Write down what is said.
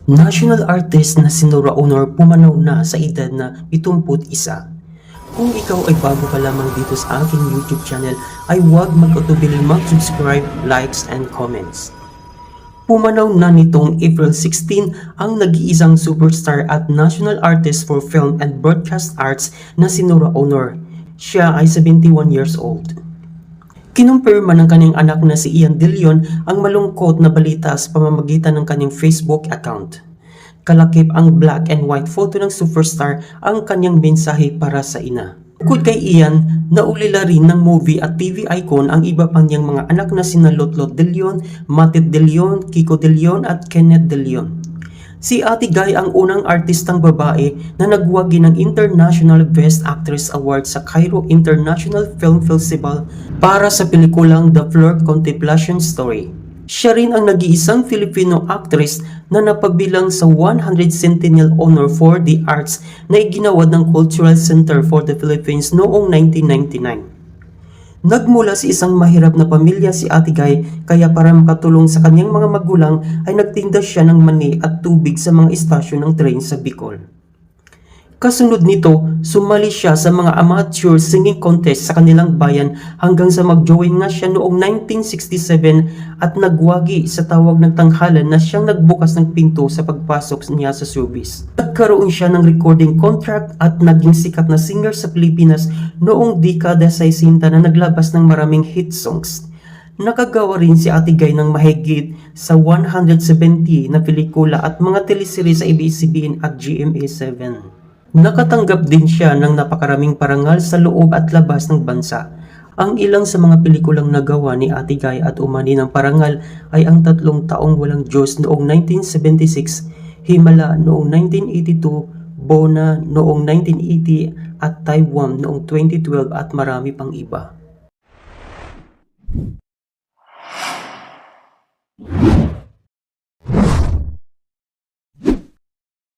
National artist na si Nora Honor pumanaw na sa edad na 71. Kung ikaw ay bago ka lamang dito sa aking YouTube channel, ay huwag mag-atubiling mag-subscribe, likes, and comments. Pumanaw na nitong April 16 ang nag-iisang superstar at national artist for film and broadcast arts na si Nora Honor. Siya ay 71 years old. Kinumpirma ng kanyang anak na si Ian De Leon ang malungkot na balita sa pamamagitan ng kanyang Facebook account. Kalakip ang black and white photo ng superstar ang kanyang mensahe para sa ina. Bukod kay Ian, naulila rin ng movie at TV icon ang iba pang niyang mga anak na sina Lotlot De Leon, Matit De Leon, Kiko De Leon at Kenneth De Leon. Si Ate Guy ang unang artistang babae na nagwagi ng International Best Actress Award sa Cairo International Film Festival para sa pelikulang The Fleur Contemplation Story. Siya rin ang nag-iisang Filipino actress na napagbilang sa 100 Centennial Honor for the Arts na iginawad ng Cultural Center for the Philippines noong 1999. Nagmula sa isang mahirap na pamilya si Ate Guy, kaya para makatulong sa kanyang mga magulang ay nagtinda siya ng mani at tubig sa mga istasyon ng tren sa Bicol. Kasunod nito, sumali siya sa mga amateur singing contest sa kanilang bayan hanggang sa mag-join nga siya noong 1967 at nagwagi sa tawag ng tanghalan na siyang nagbukas ng pinto sa pagpasok niya sa showbiz. Nagkaroon siya ng recording contract at naging sikat na singer sa Pilipinas noong dekada 60 na naglabas ng maraming hit songs. Nakagawa rin si Ate Guy ng mahigit sa 170 na pelikula at mga teleserye sa ABS-CBN at GMA7. Nakatanggap din siya ng napakaraming parangal sa loob at labas ng bansa. Ang ilang sa mga pelikulang nagawa ni Ate Guy at umani ng parangal ay ang 3 Taong Walang Diyos noong 1976, Himala noong 1982, Bona noong 1980 at Taiwan noong 2012 at marami pang iba.